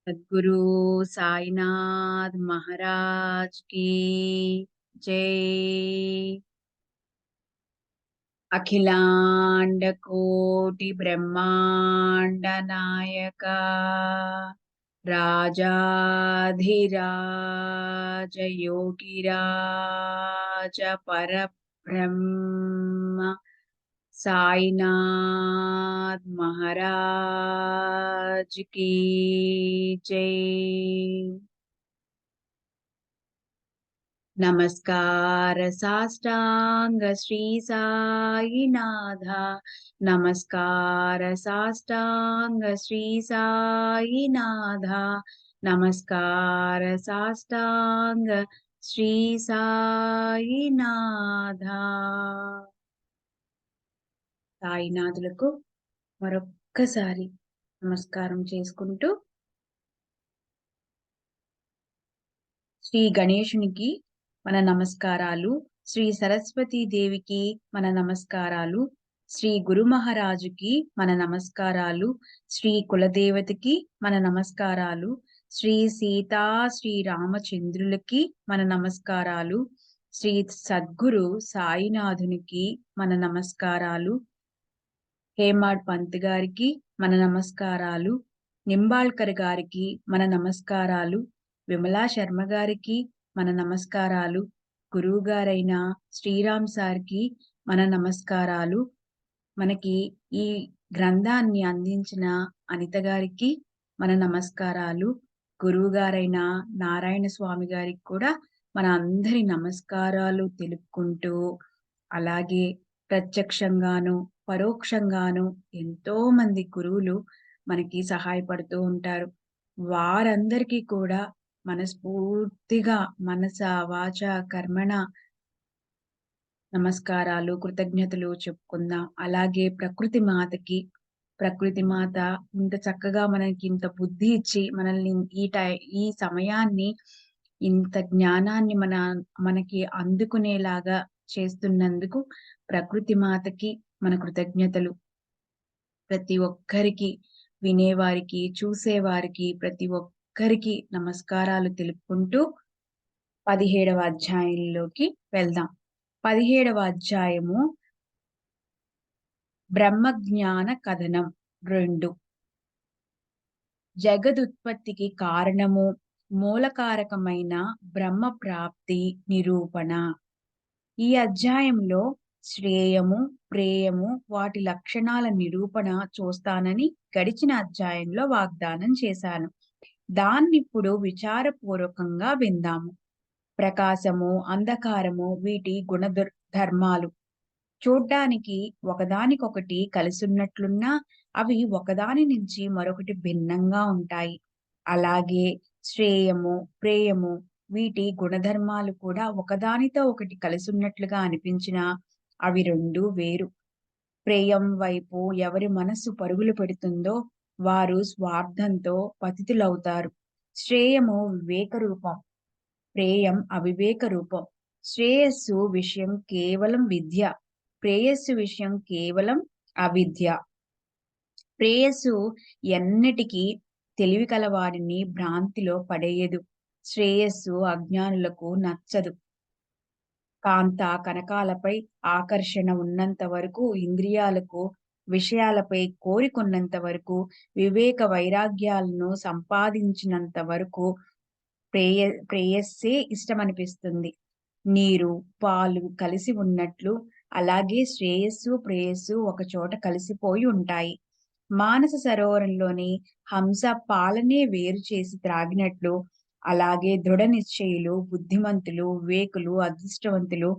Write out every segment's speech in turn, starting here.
सद्गुरु साईनाथ महाराज की जय। अखिलांड कोटि ब्रह्मांड नायका राजाधिराज योगिराज परब्रह्म साईनाथ महाराज की जय। नमस्कार साष्टांग श्री साईनाथा। नमस्कार साष्टांग श्री साईनाथा। नमस्कार साष्टांग श्री साईनाथा। సాయినాథులకు మరొక్కసారి నమస్కారం చేసుకుంటూ శ్రీ గణేశునికి మన నమస్కారాలు, శ్రీ సరస్వతీ దేవికి మన నమస్కారాలు, శ్రీ గురు మహారాజుకి మన నమస్కారాలు, శ్రీ కులదేవతకి మన నమస్కారాలు, శ్రీ సీతా శ్రీ రామచంద్రులకి మన నమస్కారాలు, శ్రీ సద్గురు సాయినాథునికి మన నమస్కారాలు, హేమాడ్ పంత్ గారికి మన నమస్కారాలు, నింబాళ్కర్ గారికి మన నమస్కారాలు, విమలా శర్మ గారికి మన నమస్కారాలు, గురువు గారైన శ్రీరామ్ సార్కి మన నమస్కారాలు, మనకి ఈ గ్రంథాన్ని అందించిన అనిత గారికి మన నమస్కారాలు, గురువు గారైన నారాయణ స్వామి గారికి కూడా మన అందరి నమస్కారాలు తెలుపుకుంటూ, అలాగే ప్రత్యక్షంగాను పరోక్షంగాను ఎంతో మంది గురువులు మనకి సహాయపడుతూ ఉంటారు. వారందరికీ కూడా మనస్ఫూర్తిగా మనస వాచ కర్మణ నమస్కారాలు, కృతజ్ఞతలు చెప్పుకుందాం. అలాగే ప్రకృతి మాతకి, ప్రకృతి మాత ఇంత చక్కగా మనకి ఇంత బుద్ధి ఇచ్చి మనల్ని ఈ సమయాన్ని ఇంత జ్ఞానాన్ని మనకి అందుకునేలాగా చేస్తున్నందుకు ప్రకృతి మాతకి మన కృతజ్ఞతలు. ప్రతి ఒక్కరికి, వినేవారికి, చూసేవారికి ప్రతి ఒక్కరికి నమస్కారాలు తెలుపుకుంటూ 17వ అధ్యాయంలోకి వెళ్దాం. 17వ అధ్యాయము బ్రహ్మజ్ఞాన కథనం 2. జగదుత్పత్తికి కారణము, మూలకారకమైన బ్రహ్మ ప్రాప్తి నిరూపణ. ఈ అధ్యాయంలో శ్రేయము, ప్రేయము వాటి లక్షణాల నిరూపణ చూస్తానని గడిచిన అధ్యాయంలో వాగ్దానం చేశాను. దాన్నిప్పుడు విచారపూర్వకంగా విందాము. ప్రకాశము, అంధకారము వీటి గుణధర్మాలు చూడ్డానికి ఒకదానికొకటి కలిసున్నట్లున్నా అవి ఒకదాని నుంచి మరొకటి భిన్నంగా ఉంటాయి. అలాగే శ్రేయము, ప్రేయము వీటి గుణధర్మాలు కూడా ఒకదానితో ఒకటి కలిసున్నట్లుగా అనిపించినా అవి రెండూ వేరు. ప్రేయం వైపు ఎవరి మనస్సు పరుగులు పెడుతుందో వారు స్వార్థంతో పతితులవుతారు. శ్రేయము వివేక రూపం, ప్రేయం అవివేక రూపం. శ్రేయస్సు విషయం కేవలం విద్య, ప్రేయస్సు విషయం కేవలం అవిద్య. ప్రేయస్సు ఎన్నటికీ తెలివి కలవారిని భ్రాంతిలో పడేయదు. శ్రేయస్సు అజ్ఞానులకు నచ్చదు. కాంత కనకాలపై ఆకర్షణ ఉన్నంత వరకు, ఇంద్రియాలకు విషయాలపై కోరికున్నంత వరకు, వివేక వైరాగ్యాలను సంపాదించినంత వరకు ప్రేయస్సే ఇష్టమనిపిస్తుంది. నీరు, పాలు కలిసి ఉన్నట్లు అలాగే శ్రేయస్సు, ప్రేయస్సు ఒక చోట కలిసిపోయి ఉంటాయి. మానస సరోవరంలోని హంస పాలనే వేరు చేసి త్రాగినట్లు అలాగే దృఢ నిశ్చయులు, బుద్ధిమంతులు, వివేకులు, అదృష్టవంతులు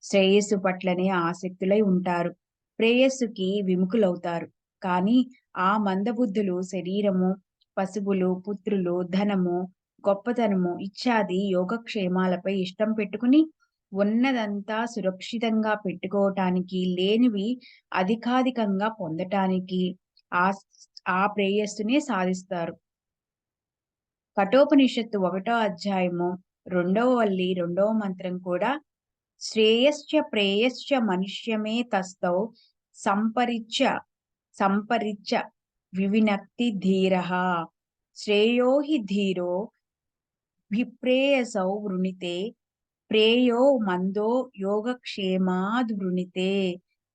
శ్రేయస్సు పట్లనే ఆసక్తులై ఉంటారు. ప్రేయస్సుకి విముఖులవుతారు. కానీ ఆ మందబుద్ధులు శరీరము, పశువులు, పుత్రులు, ధనము, గొప్పతనము ఇత్యాది యోగక్షేమాలపై ఇష్టం పెట్టుకుని ఉన్నదంతా సురక్షితంగా పెట్టుకోవటానికి, లేనివి అధికాధికంగా పొందటానికి ఆ ప్రేయస్సునే సాధిస్తారు. కఠోపనిషత్తు 1వ అధ్యాయము 2వ వల్లి 2వ మంత్రం కూడా శ్రేయశ్చ ప్రేయశ్చ మనుష్యమే తస్థౌ సంపరిచ్చ వివినక్తి ధీరః. శ్రేయో హి ధీరో విప్రేయసౌ వృణితే ప్రేయో మందో యోగక్షేమాద్ వృణితే.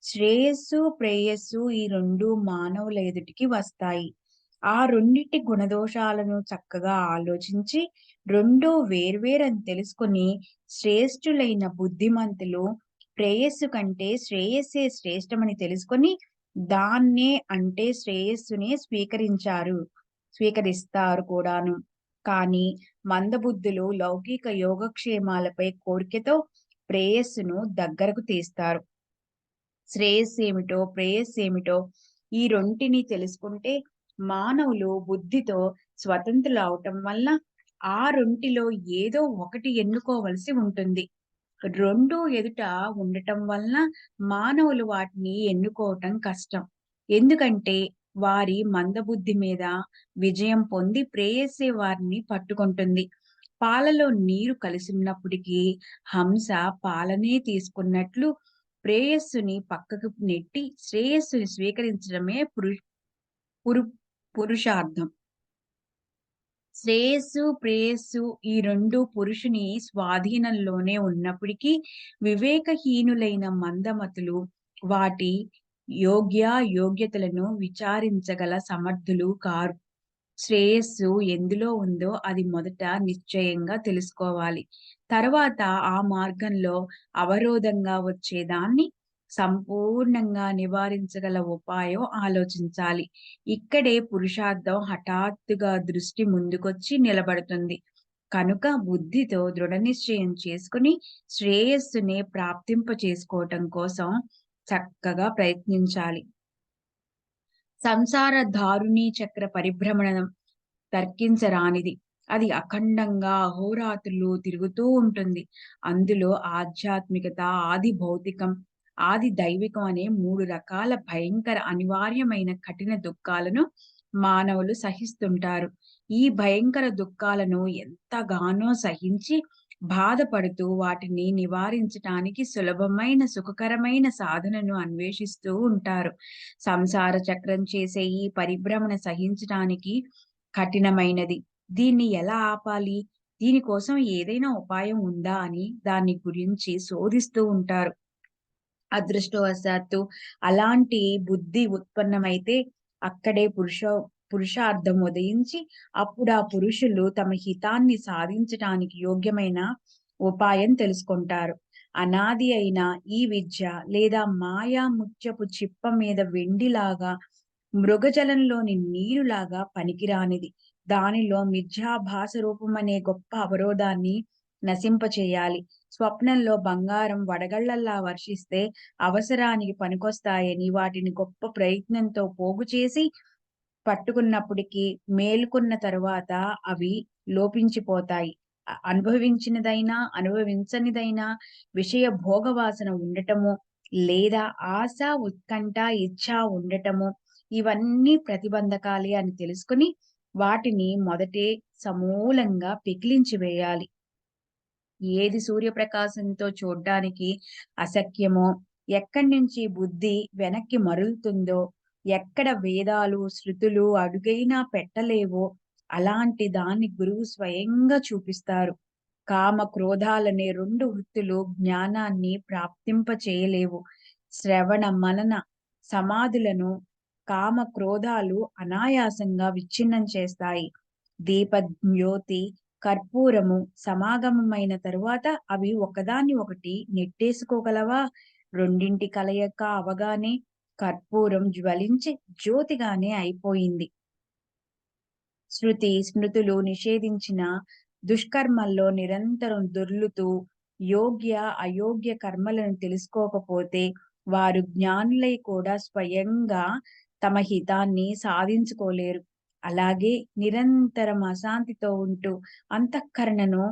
శ్రేయస్సు ప్రేయస్సు ఈ రెండు మానవుల ఎదుటికి వస్తాయి. ఆ రెండిటి గుణదోషాలను చక్కగా ఆలోచించి రెండు వేర్వేరని తెలుసుకుని శ్రేష్ఠులైన బుద్ధిమంతులు ప్రేయస్సు కంటే శ్రేయస్సే శ్రేష్టమని తెలుసుకొని దాన్నే అంటే శ్రేయస్సునే స్వీకరిస్తారు కూడాను. కానీ మందబుద్ధులు లౌకిక యోగక్షేమాలపై కోరికతో ప్రేయస్సును దగ్గరకు తీస్తారు. శ్రేయస్సేమిటో ప్రేయస్సేమిటో ఈ రెంటిని తెలుసుకుంటే మానవులు బుద్ధితో స్వతంత్రులు అవటం వల్ల ఆ రెంటిలో ఏదో ఒకటి ఎన్నుకోవలసి ఉంటుంది. రెండు ఎదుట ఉండటం వలన మానవులు వాటిని ఎన్నుకోవటం కష్టం. ఎందుకంటే వారి మందబుద్ధి మీద విజయం పొంది ప్రేయస్సే వారిని పట్టుకుంటుంది. పాలలో నీరు కలిసున్నప్పటికీ హంస పాలనే తీసుకున్నట్లు ప్రేయస్సుని పక్కకు నెట్టి శ్రేయస్సుని స్వీకరించడమే పురు పురుషార్థం. శ్రేయస్సు ప్రేయస్సు ఈ రెండు పురుషుని స్వాధీనంలోనే ఉన్నప్పటికీ వివేకహీనులైన మందమతులు వాటి యోగ్యతలను విచారించగల సమర్థులు కారు. శ్రేయస్సు ఎందులో ఉందో అది మొదట నిశ్చయంగా తెలుసుకోవాలి. తర్వాత ఆ మార్గంలో అవరోధంగా వచ్చేదాన్ని సంపూర్ణంగా నివారించగల ఉపాయం ఆలోచించాలి. ఇక్కడే పురుషార్థం హఠాత్తుగా దృష్టి ముందుకొచ్చి నిలబడుతుంది. కనుక బుద్ధితో దృఢనిశ్చయం చేసుకుని శ్రేయస్సునే ప్రాప్తింప చేసుకోవటం కోసం చక్కగా ప్రయత్నించాలి. సంసార దారుణీ చక్ర పరిభ్రమణం తర్కించరానిది. అది అఖండంగా అహోరాత్రులు తిరుగుతూ ఉంటుంది. అందులో ఆధ్యాత్మికత, ఆది భౌతికం, ఆది దైవికం అనే 3 రకాల భయంకర అనివార్యమైన కఠిన దుఃఖాలను మానవులు సహిస్తుంటారు. ఈ భయంకర దుఃఖాలను ఎంతగానో సహించి బాధపడుతూ వాటిని నివారించటానికి సులభమైన సుఖకరమైన సాధనను అన్వేషిస్తూ ఉంటారు. సంసార చక్రం చేసే ఈ పరిభ్రమణ సహించటానికి కఠినమైనది. దీన్ని ఎలా ఆపాలి? దీనికోసం ఏదైనా ఉపాయం ఉందా అని దాని గురించి శోధిస్తూ ఉంటారు. అదృష్టవశాత్తు అలాంటి బుద్ధి ఉత్పన్నమైతే అక్కడే పురుషార్థం ఉదయించి అప్పుడు ఆ పురుషులు తమ హితాన్ని సాధించటానికి యోగ్యమైన ఉపాయం తెలుసుకుంటారు. అనాది అయిన ఈ విద్య లేదా మాయా ముత్యపు చిప్ప మీద వెండిలాగా మృగజలంలోని నీరులాగా పనికిరానిది. దానిలో మిథ్యాభాస రూపమనే గొప్ప అవరోధాన్ని నశింపచేయాలి. స్వప్నంలో బంగారం వడగళ్లలా వర్షిస్తే అవసరానికి పనికొస్తాయని వాటిని గొప్ప ప్రయత్నంతో పోగు చేసి పట్టుకున్నప్పటికీ మేలుకున్న తరువాత అవి లోపించిపోతాయి. అనుభవించినదైనా అనుభవించనిదైనా విషయ భోగవాసన ఉండటము లేదా ఆశ, ఉత్కంఠ, ఇచ్ఛ ఉండటము ఇవన్నీ ప్రతిబంధకాలే అని తెలుసుకుని వాటిని మొదటే సమూలంగా పెకిలించి వేయాలి. ఏది సూర్యప్రకాశంతో చూడ్డానికి అశక్యమో, ఎక్కడి నుంచి బుద్ధి వెనక్కి మరలుతుందో, ఎక్కడ వేదాలు, శృతులు అడుగైనా పెట్టలేవో అలాంటి దాన్ని గురువు స్వయంగా చూపిస్తారు. కామ క్రోధాలనే 2 వృత్తులు జ్ఞానాన్ని ప్రాప్తింప చేయలేవు. శ్రవణ, మనన సమాధులను కామ క్రోధాలు అనాయాసంగా విచ్ఛిన్నం చేస్తాయి. దీపజ్యోతి, కర్పూరము సమాగమమైన తరువాత అవి ఒకదాన్ని ఒకటి నెట్టేసుకోగలవా? రెండింటి కలయిక అవగానే కర్పూరం జ్వలించి జ్యోతిగానే అయిపోయింది. శృతి స్మృతులు నిషేధించిన దుష్కర్మల్లో నిరంతరం దొర్లుతూ యోగ్య అయోగ్య కర్మలను తెలుసుకోకపోతే వారు జ్ఞానులై కూడా స్వయంగా తమ హితాన్ని సాధించుకోలేరు. అలాగే నిరంతరం అశాంతితో ఉంటూ అంతఃకరణను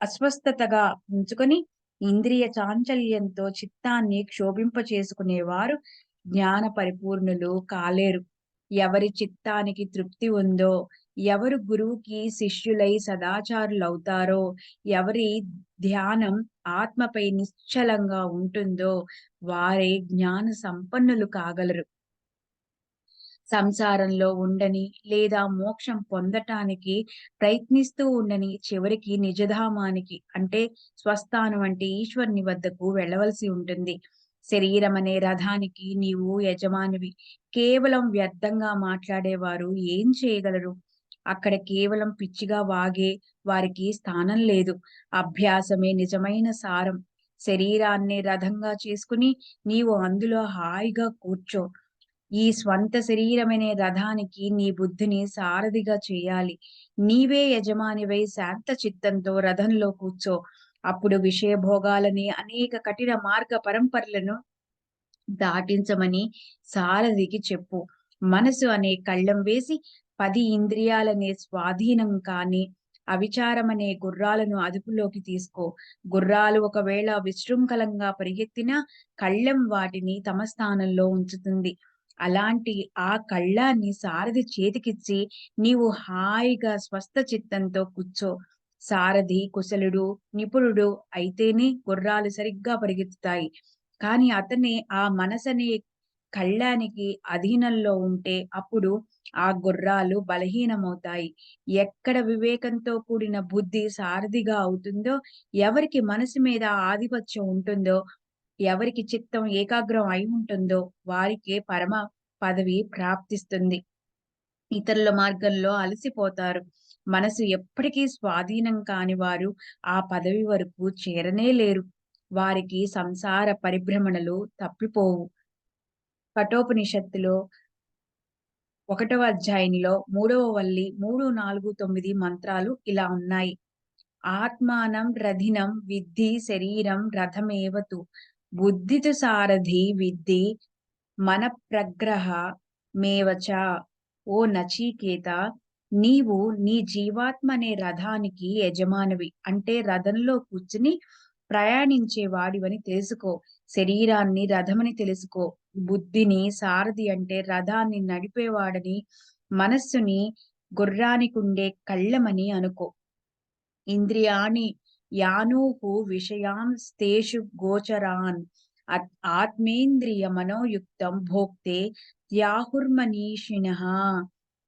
అస్వస్థతగా ఉంచుకొని ఇంద్రియ చాంచల్యంతో చిత్తాన్ని క్షోభింపచేసుకునేవారు జ్ఞాన పరిపూర్ణులు కాలేరు. ఎవరి చిత్తానికి తృప్తి ఉందో, ఎవరు గురువుకి శిష్యులై సదాచారులవుతారో, ఎవరి ధ్యానం ఆత్మపై నిశ్చలంగా ఉంటుందో వారే జ్ఞాన సంపన్నులు కాగలరు. సంసారంలో ఉండని లేదా మోక్షం పొందటానికి ప్రయత్నిస్తూ ఉండని చివరికి నిజధామానికి అంటే స్వస్థానం అంటే ఈశ్వరుని వద్దకు వెళ్ళవలసి ఉంటుంది. శరీరం అనే రథానికి నీవు యజమానివి. కేవలం వ్యర్థంగా మాట్లాడేవారు ఏం చేయగలరు? అక్కడ కేవలం పిచ్చిగా వాగే వారికి స్థానం లేదు. అభ్యాసమే నిజమైన సారం. శరీరాన్ని రథంగా చేసుకుని నీవు అందులో హాయిగా కూర్చో. ఈ స్వంత శరీరమనే రథానికి నీ బుద్ధిని సారథిగా చేయాలి. నీవే యజమానివై శాంత చిత్తంతో రథంలో కూర్చో. అప్పుడు విషయభోగాలని అనేక కఠిన మార్గ పరంపరలను దాటించమని సారథికి చెప్పు. మనసు అనే కళ్ళెం వేసి 10 ఇంద్రియాలనే స్వాధీనం కాని అవిచారమనే గుర్రాలను అదుపులోకి తీసుకో. గుర్రాలు ఒకవేళ విశృంఖలంగా పరిగెత్తినా కళ్ళెం వాటిని తమ స్థానంలో ఉంచుతుంది. అలాంటి ఆ కళ్ళాన్ని సారథి చేతికిచ్చి నీవు హాయిగా స్వస్థ చిత్తంతో కూర్చో. సారథి కుశలుడు, నిపుణుడు అయితేనే గుర్రాలు సరిగ్గా పరిగెత్తుతాయి. కానీ అతనే ఆ మనసనే కళ్ళానికి అధీనంలో ఉంటే అప్పుడు ఆ గుర్రాలు బలహీనమవుతాయి. ఎక్కడ వివేకంతో కూడిన బుద్ధి సారథిగా అవుతుందో, ఎవరికి మనసు మీద ఆధిపత్యం ఉంటుందో, ఎవరికి చిత్తం ఏకాగ్రం అయి ఉంటుందో వారికే పరమ పదవి ప్రాప్తిస్తుంది. ఇతరుల మార్గంలో అలసిపోతారు. మనసు ఎప్పటికీ స్వాధీనం కాని వారు ఆ పదవి వరకు చేరనే లేరు. వారికి సంసార పరిభ్రమణలు తప్పిపోవు. కఠోపనిషత్తులో 1వ అధ్యాయంలో 3వ వల్లి 3, 4, 9 మంత్రాలు ఇలా ఉన్నాయి. ఆత్మానం రథినం విద్ధి శరీరం రథమేవ తు. బుద్ధితు సారథి విద్ధి మన ప్రగ్రహ మేవచ. ఓ నచికేత, నీవు నీ జీవాత్మ అనే రథానికి యజమానివి. అంటే రథంలో కూర్చుని ప్రయాణించే వాడివని తెలుసుకో. శరీరాన్ని రథమని తెలుసుకో. బుద్ధిని సారథి అంటే రథాన్ని నడిపేవాడని, మనస్సుని గుర్రానికుండే కళ్ళెమని అనుకో. ఇంద్రియాణి యానూహు విషయాంస్తేషు గోచరాన్ ఆత్మేంద్రియ మనోయుక్తం భోక్తే త్యాహుర్మనీషిణః.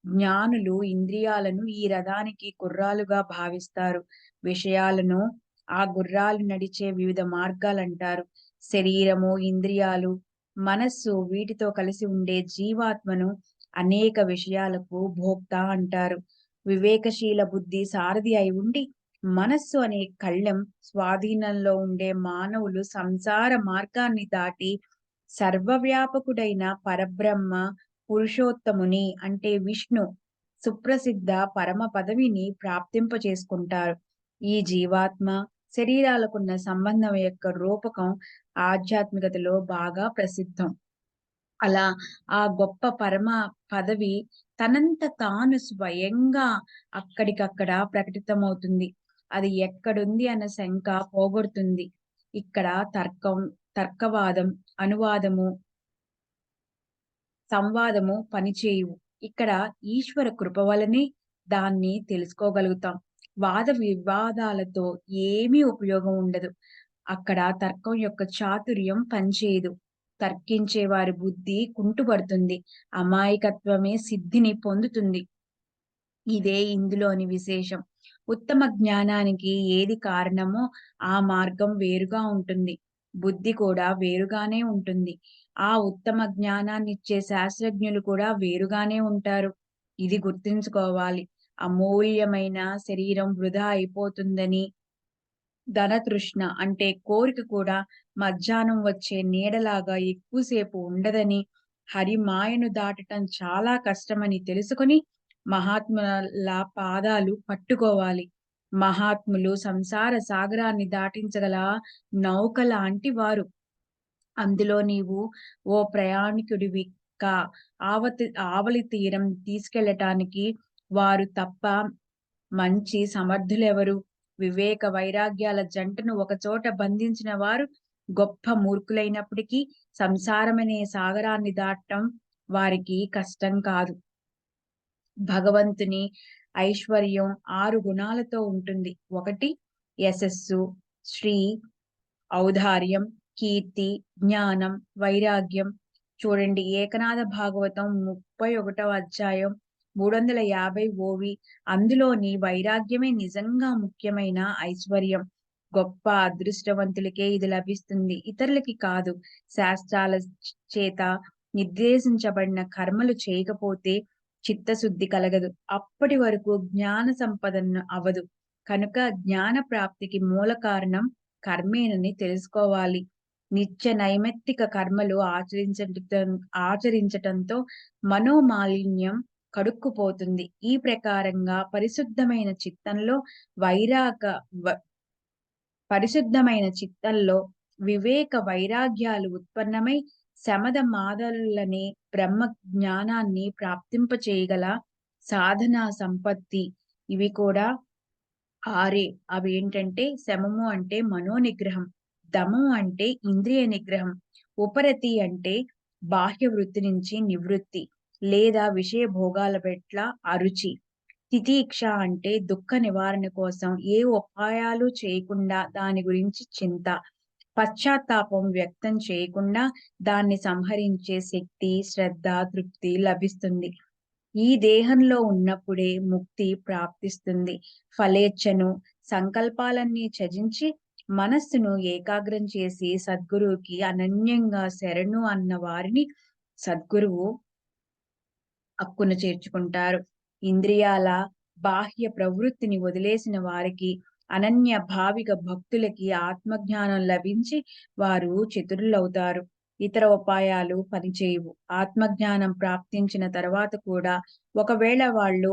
జ్ఞానులు ఇంద్రియాలను ఈ రథానికి గుర్రాలుగా భావిస్తారు. విషయాలను ఆ గుర్రాలు నడిచే వివిధ మార్గాలంటారు. శరీరము, ఇంద్రియాలు, మనస్సు వీటితో కలిసి ఉండే జీవాత్మను అనేక విషయాలకు భోక్త అంటారు. వివేకశీల బుద్ధి సారథి అయి ఉండి మనస్సు అనే కళ్ళెం స్వాధీనంలో ఉండే మానవులు సంసార మార్గాన్ని దాటి సర్వవ్యాపకుడైన పరబ్రహ్మ పురుషోత్తముని అంటే విష్ణు సుప్రసిద్ధ పరమ పదవిని ప్రాప్తింపచేసుకుంటారు. ఈ జీవాత్మ శరీరాలకున్న సంబంధం యొక్క రూపకం ఆధ్యాత్మికతలో బాగా ప్రసిద్ధం. అలా ఆ గొప్ప పరమ పదవి తనంత తాను స్వయంగా అక్కడికక్కడ ప్రకటితమవుతుంది. అది ఎక్కడుంది అన్న శంక పోగొడుతుంది. ఇక్కడ తర్కవాదం, అనువాదము, సంవాదము పనిచేయువు. ఇక్కడ ఈశ్వర కృప వలనే దాన్ని తెలుసుకోగలుగుతాం. వాద వివాదాలతో ఏమీ ఉపయోగం ఉండదు. అక్కడ తర్కం యొక్క చాతుర్యం పనిచేయదు. తర్కించే వారి బుద్ధి కుంటుపడుతుంది. అమాయకత్వమే సిద్ధిని పొందుతుంది. ఇదే ఇందులోని విశేషం. ఉత్తమ జ్ఞానానికి ఏది కారణమో ఆ మార్గం వేరుగా ఉంటుంది. బుద్ధి కూడా వేరుగానే ఉంటుంది. ఆ ఉత్తమ జ్ఞానాన్నిచ్చే శాస్త్రజ్ఞులు కూడా వేరుగానే ఉంటారు. ఇది గుర్తుంచుకోవాలి. అమూల్యమైన శరీరం వృధా అయిపోతుందని, ధనతృష్ణ అంటే కోరిక కూడా మధ్యాహ్నం వచ్చే నీడలాగా ఎక్కువసేపు ఉండదని, హరి మాయను దాటటం చాలా కష్టమని తెలుసుకొని మహాత్ముల పాదాలు పట్టుకోవాలి. మహాత్ములు సంసార సాగరాన్ని దాటించగల నౌక లాంటి వారు. అందులో నీవు ఓ ప్రయాణికుడివి కా. ఆవలి తీరం తీసుకెళ్ళటానికి వారు తప్ప మంచి సమర్థులెవరు? వివేక వైరాగ్యాల జంటను ఒకచోట బంధించిన వారు గొప్ప మూర్ఖులైనప్పటికీ సంసారమనే సాగరాన్ని దాటటం వారికి కష్టం కాదు. భగవంతుని ఐశ్వర్యం 6 గుణాలతో ఉంటుంది. 1 యశస్సు, శ్రీ, ఔదార్యం, కీర్తి, జ్ఞానం, వైరాగ్యం. చూడండి, ఏకనాథ భాగవతం 31వ అధ్యాయం 350 ఓవి. అందులోని వైరాగ్యమే నిజంగా ముఖ్యమైన ఐశ్వర్యం. గొప్ప అదృష్టవంతులకే ఇది లభిస్తుంది, ఇతరులకి కాదు. శాస్త్రాల చేత నిర్దేశించబడిన కర్మలు చేయకపోతే చిత్తశుద్ధి కలగదు. అప్పటి వరకు జ్ఞాన సంపదన అవదు. కనుక జ్ఞాన ప్రాప్తికి మూల కారణం కర్మేనని తెలుసుకోవాలి. నిత్య నైమిత్తిక కర్మలు ఆచరించటంతో మనోమాలిన్యం కడుక్కుపోతుంది. ఈ ప్రకారంగా వైరాగ వ పరిశుద్ధమైన చిత్తంలో వివేక వైరాగ్యాలు ఉత్పన్నమై శమద మాదలనే బ్రహ్మ జ్ఞానాన్ని ప్రాప్తింపచేయగల సాధనా సంపత్తి. ఇవి కూడా ఆరే. అవేంటంటే, శమము అంటే మనోనిగ్రహం, దమం అంటే ఇంద్రియ నిగ్రహం, ఉపరతి అంటే బాహ్య వృత్తి నుంచి నివృత్తి లేదా విషయ భోగాల పట్ల అరుచి, తితీక్ష అంటే దుఃఖ నివారణ కోసం ఏ ఉపాయాలు చేయకుండా దాని గురించి చింత, పశ్చాత్తాపం వ్యక్తం చేయకుండా దాన్ని సంహరించే శక్తి, శ్రద్ధ, తృప్తి లభిస్తుంది. ఈ దేహంలో ఉన్నప్పుడే ముక్తి ప్రాప్తిస్తుంది. ఫలేచ్ఛను, సంకల్పాలన్నీ త్యజించి మనస్సును ఏకాగ్రం చేసి సద్గురువుకి అనన్యంగా శరణు అన్న వారిని సద్గురువు హక్కున చేర్చుకుంటారు. ఇంద్రియాల బాహ్య ప్రవృత్తిని వదిలేసిన వారికి, అనన్య భావిక భక్తులకి ఆత్మజ్ఞానం లభించి వారు చతురులవుతారు. ఇతర ఉపాయాలు పనిచేయవు. ఆత్మజ్ఞానం ప్రాప్తించిన తర్వాత కూడా ఒకవేళ వాళ్ళు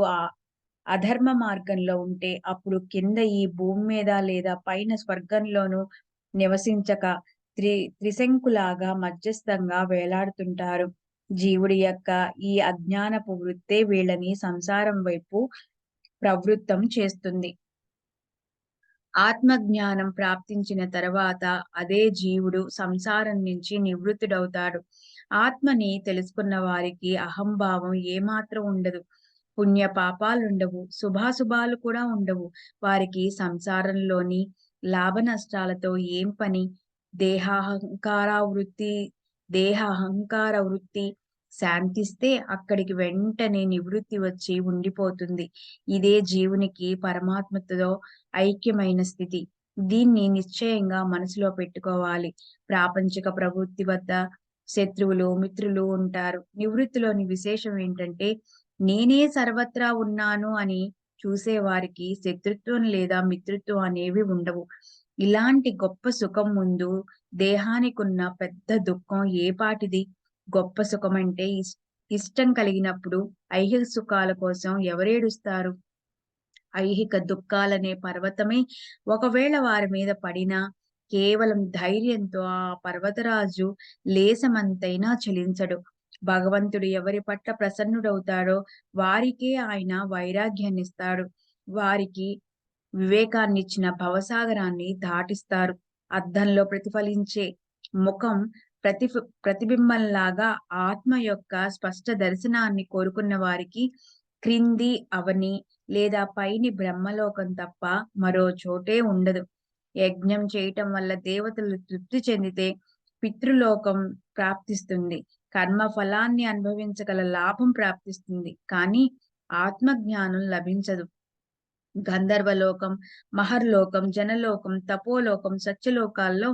అధర్మ మార్గంలో ఉంటే అప్పుడు కింద ఈ భూమి మీద లేదా పైన స్వర్గంలోనూ నివసించక త్రిశంకులాగా మధ్యస్థంగా వేలాడుతుంటారు. జీవుడి యొక్క ఈ అజ్ఞానపు వృత్తే వీళ్ళని సంసారం వైపు ప్రవృత్తం చేస్తుంది. ఆత్మజ్ఞానం ప్రాప్తించిన తర్వాత అదే జీవుడు సంసారం నుంచి నివృత్తుడవుతాడు. ఆత్మని తెలుసుకున్న వారికి అహంభావం ఏమాత్రం ఉండదు. పుణ్య పాపాలుండవు, శుభాశుభాలు కూడా ఉండవు. వారికి సంసారంలోని లాభ నష్టాలతో ఏం పని? దేహాహంకార వృత్తి దేహ అహంకార వృత్తి శాంతిస్తే అక్కడికి వెంటనే నివృత్తి వచ్చి ఉండిపోతుంది. ఇదే జీవునికి పరమాత్మతో ఐక్యమైన స్థితి. దీన్ని నిశ్చయంగా మనసులో పెట్టుకోవాలి. ప్రాపంచిక ప్రవృత్తి వద్ద శత్రువులు, మిత్రులు ఉంటారు. నివృత్తిలోని విశేషం ఏంటంటే, నేనే సర్వత్రా ఉన్నాను అని చూసేవారికి శత్రుత్వం లేదా మిత్రుత్వం అనేవి ఉండవు. ఇలాంటి గొప్ప సుఖం ముందు దేహానికున్న పెద్ద దుఃఖం ఏపాటిది? గొప్ప సుఖమంటే ఇష్టం కలిగినప్పుడు ఐహిక సుఖాల కోసం ఎవరేడుస్తారు? ఐహిక దుఃఖాలనే పర్వతమే ఒకవేళ వారి మీద పడినా కేవలం ధైర్యంతో ఆ పర్వతరాజు లేసమంతైనా చలించడు. భగవంతుడు ఎవరి పట్ల ప్రసన్నుడవుతాడో వారికే ఆయన వైరాగ్యాన్నిస్తాడు. వారికి వివేకాన్నిచ్చిన భవసాగరాన్ని దాటిస్తారు. అద్దంలో ప్రతిఫలించే ముఖం ప్రతిబింబంలాగా ఆత్మ యొక్క స్పష్ట దర్శనాన్ని కోరుకున్న వారికి క్రింది అవని లేదా పైని బ్రహ్మలోకం తప్ప మరో చోటే ఉండదు. యజ్ఞం చేయటం వల్ల దేవతలు తృప్తి చెందితే పితృలోకం ప్రాప్తిస్తుంది. కర్మ ఫలాన్ని అనుభవించగల లాభం ప్రాప్తిస్తుంది. కానీ ఆత్మజ్ఞానం లభించదు. గంధర్వలోకం, మహర్లోకం, జనలోకం, తపోలోకం, సత్యలోకాల్లో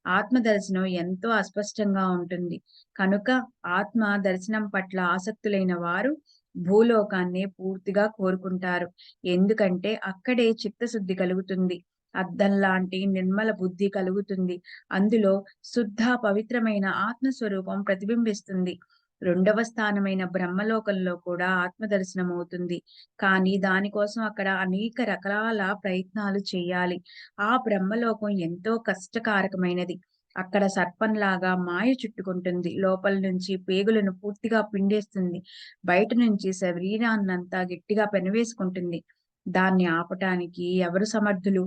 ఆత్మ దర్శనం ఎంతో అస్పష్టంగా ఉంటుంది. కనుక ఆత్మ దర్శనం పట్ల ఆసక్తులైన వారు భూలోకాన్ని పూర్తిగా కోరుకుంటారు. ఎందుకంటే అక్కడే చిత్తశుద్ధి కలుగుతుంది. అద్దం లాంటి నిర్మల బుద్ధి కలుగుతుంది. అందులో శుద్ధ పవిత్రమైన ఆత్మస్వరూపం ప్రతిబింబిస్తుంది. రెండవ స్థానమైన బ్రహ్మలోకంలో కూడా ఆత్మదర్శనం అవుతుంది. కానీ దానికోసం అక్కడ అనేక రకాల ప్రయత్నాలు చేయాలి. ఆ బ్రహ్మలోకం ఎంతో కష్టకారకమైనది. అక్కడ సర్పంలాగా మాయ చుట్టుకుంటుంది. లోపల నుంచి పేగులను పూర్తిగా పిండేస్తుంది. బయట నుంచి శరీరాన్నంతా గట్టిగా పెనవేసుకుంటుంది. దాన్ని ఆపటానికి ఎవరు సమర్థులు?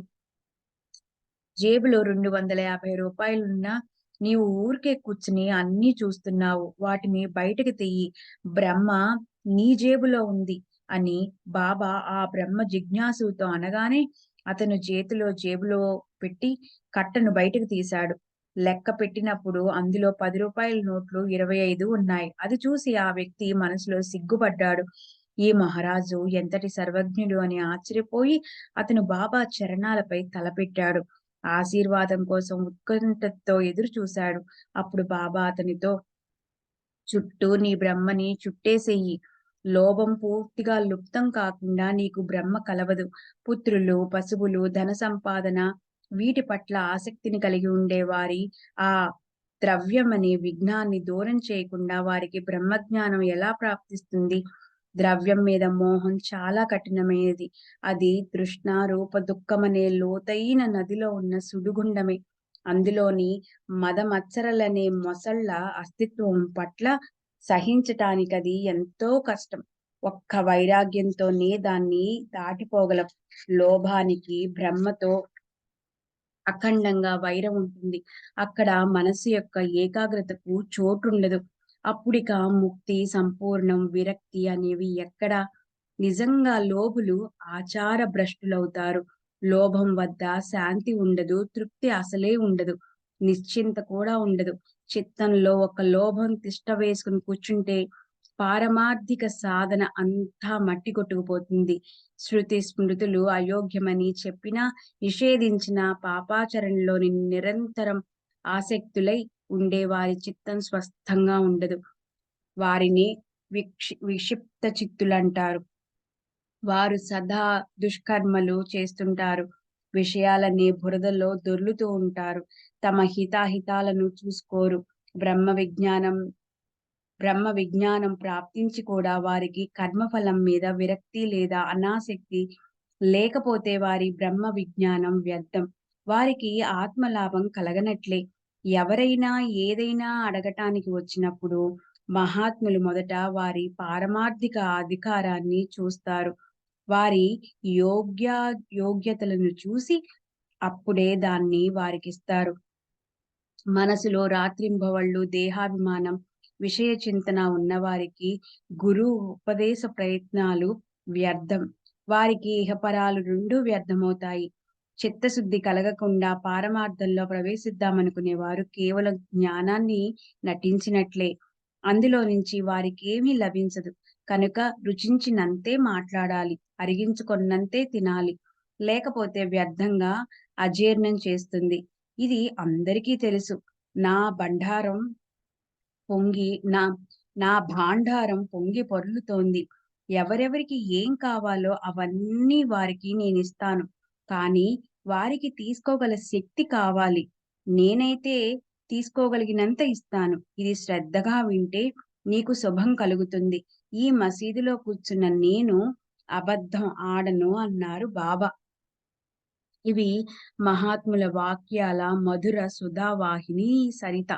జేబులో 250 రూపాయలున్నా నీవు ఊరికే కూర్చుని అన్నీ చూస్తున్నావు. వాటిని బయటకి తెయ్యి. బ్రహ్మ నీ జేబులో ఉంది అని బాబా ఆ బ్రహ్మ జిజ్ఞాసుతో అనగానే అతను జేబులో పెట్టి కట్టను బయటకు తీశాడు. లెక్క పెట్టినప్పుడు అందులో రూ. 10 నోట్లు 25 ఉన్నాయి. అది చూసి ఆ వ్యక్తి మనసులో సిగ్గుపడ్డాడు. ఈ మహారాజు ఎంతటి సర్వజ్ఞుడు అని ఆశ్చర్యపోయి అతను బాబా చరణాలపై తలపెట్టాడు. ఆశీర్వాదం కోసం ఉత్కంఠతో ఎదురు చూశాడు. అప్పుడు బాబా అతనితో, చుట్టూ నీ బ్రహ్మని చుట్టేసెయ్యి. లోభం పూర్తిగా లుప్తం కాకుండా నీకు బ్రహ్మ కలవదు. పుత్రులు, పశువులు, ధన సంపాదన వీటి పట్ల ఆసక్తిని కలిగి ఉండేవారి ఆ ద్రవ్యమనే విఘ్నాన్ని దూరం చేయకుండా వారికి బ్రహ్మజ్ఞానం ఎలా ప్రాప్తిస్తుంది? ద్రవ్యం మీద మోహం చాలా కఠినమైనది. అది తృష్ణ, రూప, దుఃఖమనే లోతైన నదిలో ఉన్న సుడిగుండమే. అందులోని మదమత్సరలనే మొసళ్ళ అస్తిత్వం పట్ల సహించటానికది ఎంతో కష్టం. ఒక్క వైరాగ్యంతోనే దాన్ని దాటిపోగలం. లోభానికి బ్రహ్మతో అఖండంగా వైరం ఉంటుంది. అక్కడ మనస్సు యొక్క ఏకాగ్రతకు చోటుండదు. అప్పుడిక ముక్తి, సంపూర్ణం, విరక్తి అనేవి ఎక్కడా? నిజంగా లోభులు ఆచార భ్రష్టులవుతారు. లోభం వద్ద శాంతి ఉండదు, తృప్తి అసలే ఉండదు, నిశ్చింత కూడా ఉండదు. చిత్తంలో ఒక లోభం తిష్ట వేసుకుని కూర్చుంటే పారమార్థిక సాధన అంతా మట్టి కొట్టుకుపోతుంది. శృతి స్మృతులు అయోగ్యమని చెప్పినా, నిషేధించిన పాపాచరణలోని నిరంతరం ఆసక్తులై ఉండే వారి చిత్తం స్వస్థంగా ఉండదు. వారిని విక్షిప్త చిత్తులంటారు. వారు సదా దుష్కర్మలు చేస్తుంటారు. విషయాలన్నీ బురదలో దొర్లుతూ ఉంటారు. తమ హితాహితాలను చూసుకోరు. బ్రహ్మ విజ్ఞానం బ్రహ్మ విజ్ఞానం ప్రాప్తించి కూడా వారికి కర్మఫలం మీద విరక్తి లేదా అనాసక్తి లేకపోతే వారి బ్రహ్మ విజ్ఞానం వ్యర్థం. వారికి ఆత్మలాభం కలగనట్లే. ఎవరైనా ఏదైనా అడగటానికి వచ్చినప్పుడు మహాత్ములు మొదట వారి పారమార్థిక అధికారాన్ని చూస్తారు. వారి యోగ్యతలను చూసి అప్పుడే దాన్ని వారికిస్తారు. మనసులో రాత్రింబవళ్ళు దేహాభిమానం, విషయ చింతన ఉన్నవారికి గురు ఉపదేశ ప్రయత్నాలు వ్యర్థం. వారికి ఇహపరాలు రెండూ వ్యర్థమవుతాయి. చిత్తశుద్ధి కలగకుండా పారమార్థంలో ప్రవేశిద్దామనుకునే వారు కేవలం జ్ఞానాన్ని నటించినట్లే. అందులో నుంచి వారికేమీ లభించదు. కనుక రుచించినంతే మాట్లాడాలి, అరిగించుకొన్నంతే తినాలి. లేకపోతే వ్యర్థంగా అజీర్ణం చేస్తుంది. ఇది అందరికీ తెలుసు. నా బండారం పొంగి నా నా భాండారం పొంగి పొర్లుతోంది. ఎవరెవరికి ఏం కావాలో అవన్నీ వారికి నేనిస్తాను. కానీ వారికి తీసుకోగల శక్తి కావాలి. నేనైతే తీసుకోగలిగినంత ఇస్తాను. ఇది శ్రద్ధగా వింటే నీకు శుభం కలుగుతుంది. ఈ మసీదులో కూర్చున్న నేను అబద్ధం ఆడను అన్నారు బాబా. ఇవి మహాత్ముల వాక్యాల మధుర సుధావాహిని సరిత.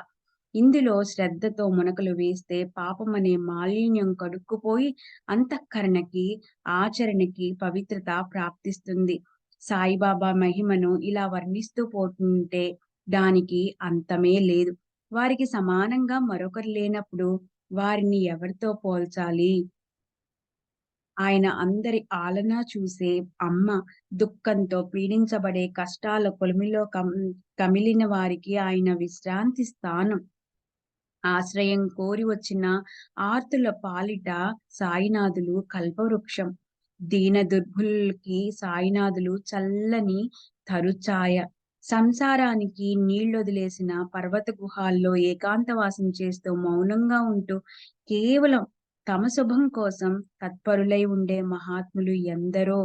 ఇందులో శ్రద్ధతో మునకలు వేస్తే పాపమనే మాలిన్యం కడుక్కుపోయి అంతఃకరణకి, ఆచరణకి పవిత్రత ప్రాప్తిస్తుంది. సాయిబాబా మహిమను ఇలా వర్ణిస్తూ పోతుంటే దానికి అంతమే లేదు. వారికి సమానంగా మరొకరు లేనప్పుడు వారిని ఎవరితో పోల్చాలి? ఆయన అందరి ఆలన చూసే అమ్మ. దుఃఖంతో పీడించబడే కష్టాల కొలిమిలో కమిలిన వారికి ఆయన విశ్రాంతి స్థానం. ఆశ్రయం కోరి వచ్చిన ఆర్తుల పాలిట సాయినాథులు కల్పవృక్షం. దీన దుర్బలులకి సాయినాథులు చల్లని తరుఛాయ. సంసారానికి నీళ్లొదిలేసిన పర్వత గుహాల్లో ఏకాంతవాసం చేస్తూ మౌనంగా ఉంటూ కేవలం తమ శుభం కోసం తత్పరులై ఉండే మహాత్ములు ఎందరో.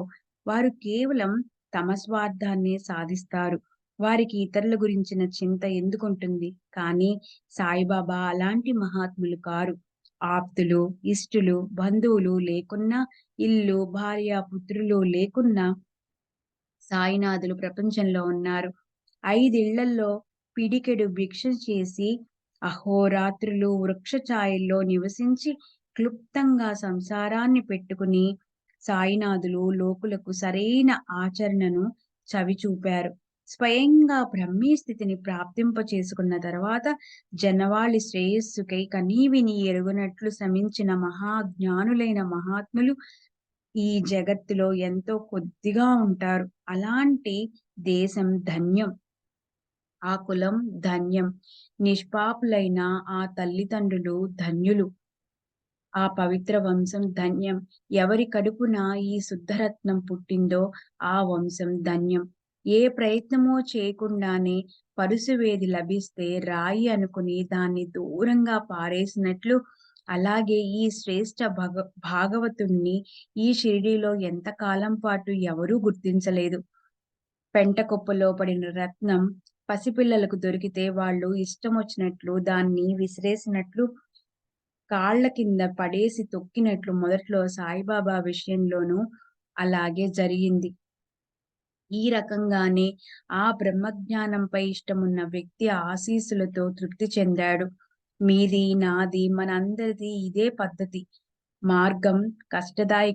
వారు కేవలం తమ స్వార్థాన్నే సాధిస్తారు. వారికి ఇతరుల గురించిన చింత ఎందుకుంటుంది? కానీ సాయిబాబా అలాంటి మహాత్ములు కారు. ఆప్తులు, ఇష్టులు, బంధువులు లేకున్నా, ఇల్లు, భార్య, పుత్రులు లేకున్నా సాయినాథులు ప్రపంచంలో ఉన్నారు. 5 ఇళ్లల్లో పిడికెడు భిక్ష చేసి అహోరాత్రులు వృక్ష ఛాయల్లో నివసించి క్లుప్తంగా సంసారాన్ని పెట్టుకుని సాయినాథులు లోకులకు సరైన ఆచరణను చవిచూపారు. స్వయంగా బ్రహ్మీ స్థితిని ప్రాప్తింప చేసుకున్న తర్వాత జనవాళి శ్రేయస్సుకై కనీవిని ఎరుగనట్లు శ్రమించిన మహాజ్ఞానులైన మహాత్ములు ఈ జగత్తులో ఎంతో కొద్దిగా ఉంటారు. అలాంటి దేశం ధన్యం. ఆ కులం ధన్యం. నిష్పాపులైన ఆ తల్లిదండ్రులు ధన్యులు. ఆ పవిత్ర వంశం ధన్యం. ఎవరి కడుపున ఈ శుద్ధరత్నం పుట్టిందో ఆ వంశం ధన్యం. ఏ ప్రయత్నమో చేయకుండానే పరుసవేది లభిస్తే రాయి అనుకుని దాన్ని దూరంగా పారేసినట్లు, అలాగే ఈ శ్రేష్ఠ భాగవతుణ్ణి ఈ షిరిడీలో ఎంతకాలం పాటు ఎవరూ గుర్తించలేదు. పెంటకుప్పలో పడిన రత్నం పసిపిల్లలకు దొరికితే వాళ్ళు ఇష్టమొచ్చినట్లు దాన్ని విసిరేసినట్లు, కాళ్ళ కింద పడేసి తొక్కినట్లు మొదట్లో సాయిబాబా విషయంలోనూ అలాగే జరిగింది. ఈ రకంగానే ఆ బ్రహ్మజ్ఞానంపై ఇష్టమున్న వ్యక్తి ఆశీస్సులతో తృప్తి చెందాడు. మీది, నాది, మనందరిది ఇదే పద్ధతి. మార్గం కష్టదాయి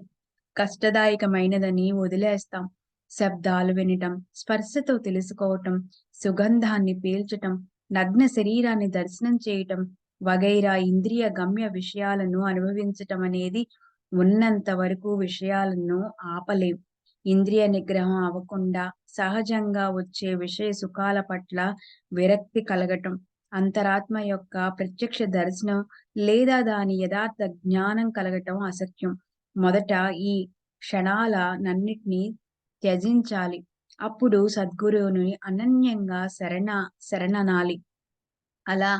కష్టదాయకమైనదని వదిలేస్తాం. శబ్దాలు వినటం, స్పర్శతో తెలుసుకోవటం, సుగంధాన్ని పీల్చటం, నగ్న శరీరాన్ని దర్శనం చేయటం వగైరా ఇంద్రియ గమ్య విషయాలను అనుభవించటం అనేది ఉన్నంత వరకు విషయాలను ఆపలేం. ఇంద్రియ నిగ్రహం అవ్వకుండా సహజంగా వచ్చే విషయ సుఖాల పట్ల విరక్తి కలగటం, అంతరాత్మ యొక్క ప్రత్యక్ష దర్శనం లేదా దాని యథార్థ జ్ఞానం కలగటం అసఖ్యం. మొదట ఈ క్షణాలనన్నిటినీ త్యజించాలి. అప్పుడు సద్గురువుని అనన్యంగా శరణనాలి. అలా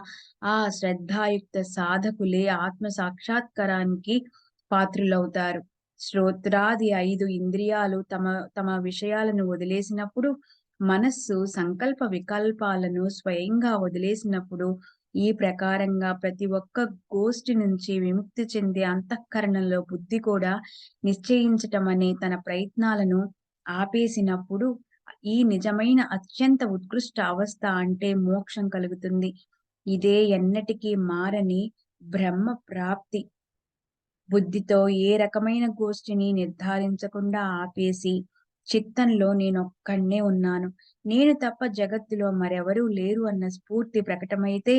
ఆ శ్రద్ధాయుక్త సాధకులే ఆత్మ సాక్షాత్కారానికి పాత్రులవుతారు. శ్రోత్రాది 5 ఇంద్రియాలు తమ తమ విషయాలను వదిలేసినప్పుడు, మనస్సు సంకల్ప వికల్పాలను స్వయంగా వదిలేసినప్పుడు, ఈ ప్రకారంగా ప్రతి ఒక్క గోష్ఠి నుంచి విముక్తి చెందే అంతఃకరణలో బుద్ధి కూడా నిశ్చయించటమనే తన ప్రయత్నాలను ఆపేసినప్పుడు, ఈ నిజమైన అత్యంత ఉత్కృష్ట అవస్థ అంటే మోక్షం కలుగుతుంది. ఇదే ఎన్నటికీ మారని బ్రహ్మ ప్రాప్తి. బుద్ధితో ఏ రకమైన గోష్ఠిని నిర్ధారించకుండా ఆపేసి, చిత్తంలో నేనొక్కడినే ఉన్నాను, నేను తప్ప జగత్తులో మరెవరూ లేరు అన్న స్ఫూర్తి ప్రకటమైతే,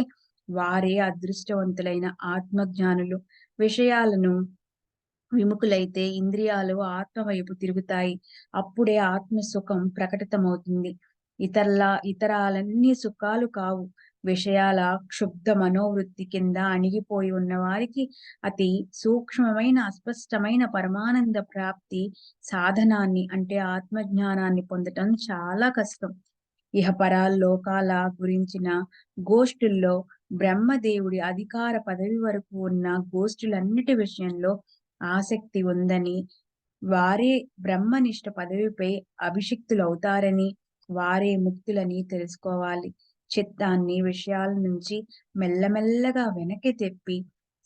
వారే అదృష్టవంతులైన ఆత్మజ్ఞానులు. విషయాలను విముఖులైతే ఇంద్రియాలు ఆత్మ వైపు తిరుగుతాయి. అప్పుడే ఆత్మ సుఖం ప్రకటితమవుతుంది. ఇతరాలన్నీ సుఖాలు కావు. విషయాల క్షుబ్ధ మనోవృత్తి కింద అణిగిపోయి ఉన్న వారికి అతి సూక్ష్మమైన అస్పష్టమైన పరమానంద ప్రాప్తి సాధనాన్ని అంటే ఆత్మజ్ఞానాన్ని పొందటం చాలా కష్టం. ఇహపరాల్లోకాల గురించిన గోష్ఠుల్లో బ్రహ్మదేవుడి అధికార పదవి వరకు ఉన్న గోష్ఠులన్నిటి విషయంలో ఆసక్తి ఉందని, వారే బ్రహ్మనిష్ట పదవిపై అభిషిక్తులవుతారని, వారే ముక్తులని తెలుసుకోవాలి. చిత్తాన్ని విషయాల నుంచి మెల్లమెల్లగా వెనక్కి తిప్పి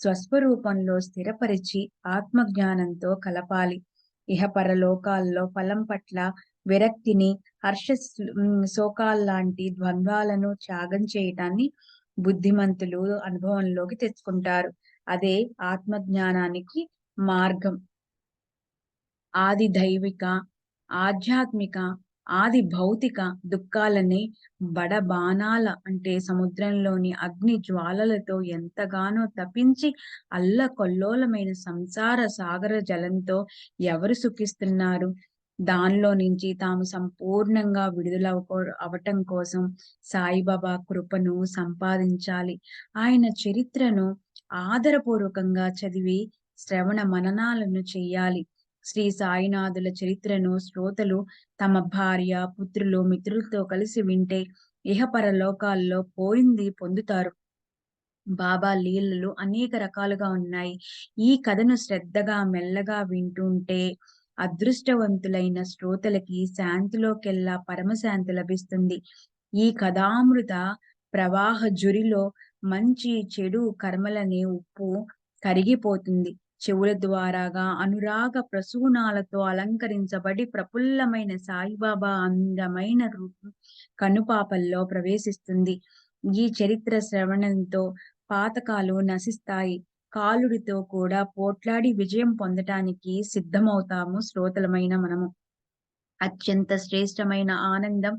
స్వస్వరూపంలో స్థిరపరిచి ఆత్మజ్ఞానంతో కలపాలి. ఇహపరలోకాల్లో ఫలం పట్ల విరక్తిని, శోకాల్లాంటి ద్వంద్వాలను త్యాగం చేయటాన్ని బుద్ధిమంతులు అనుభవంలోకి తెచ్చుకుంటారు. అదే ఆత్మజ్ఞానానికి మార్గం. ఆది దైవిక, ఆధ్యాత్మిక, ఆది భౌతిక దుఃఖాలని బడబానాల అంటే సముద్రంలోని అగ్ని జ్వాలలతో ఎంతగానో తపించి అల్లకల్లోలమైన సంసార సాగర జలంతో ఎవరు సుఖిస్తున్నారు? దానిలో నుంచి తాము సంపూర్ణంగా అవటం కోసం సాయిబాబా కృపను సంపాదించాలి. ఆయన చరిత్రను ఆదరపూర్వకంగా చదివి శ్రవణ మననాలను చెయ్యాలి. శ్రీ సాయినాథుల చరిత్రను శ్రోతలు తమ భార్య, పుత్రులు, మిత్రులతో కలిసి వింటే ఇహపర లోకాల్లో పోయింది పొందుతారు. బాబా లీలలు అనేక రకాలుగా ఉన్నాయి. ఈ కథను శ్రద్ధగా మెల్లగా వింటుంటే అదృష్టవంతులైన శ్రోతలకి శాంతిలోకెల్లా పరమశాంతి లభిస్తుంది. ఈ కథామృత ప్రవాహ జురిలో మంచి చెడు కర్మలనే ఉప్పు కరిగిపోతుంది. చెవుల ద్వారాగా అనురాగ ప్రసూనాలతో అలంకరించబడి ప్రఫుల్లమైన సాయిబాబా అందమైన రూపం కనుపాపల్లో ప్రవేశిస్తుంది. ఈ చరిత్ర శ్రవణంతో పాతకాలు నశిస్తాయి. కాలుడితో కూడా పోట్లాడి విజయం పొందటానికి సిద్ధమవుతాము శ్రోతలమైన మనము. అత్యంత శ్రేష్టమైన ఆనందం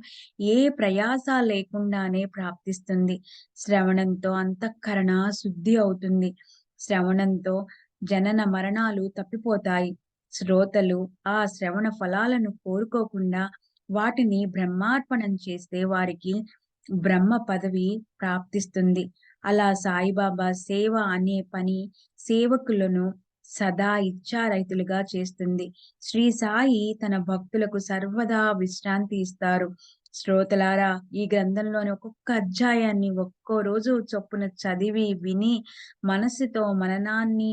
ఏ ప్రయాస లేకుండానే ప్రాప్తిస్తుంది. శ్రవణంతో అంతఃకరణ శుద్ధి అవుతుంది. శ్రవణంతో జనన మరణాలు తప్పిపోతాయి. శ్రోతలు ఆ శ్రవణ ఫలాలను కోరుకోకుండా వాటిని బ్రహ్మార్పణం చేస్తే వారికి బ్రహ్మ పదవి ప్రాప్తిస్తుంది. అలా సాయిబాబా సేవ అనే పని సేవకులను సదా ఇచ్ఛారహితులుగా చేస్తుంది. శ్రీ సాయి తన భక్తులకు సర్వదా విశ్రాంతి ఇస్తారు. శ్రోతలారా, ఈ గ్రంథంలోని ఒక్కొక్క అధ్యాయాన్ని ఒక్కో రోజు చొప్పున చదివి, విని, మనస్సుతో మననాన్ని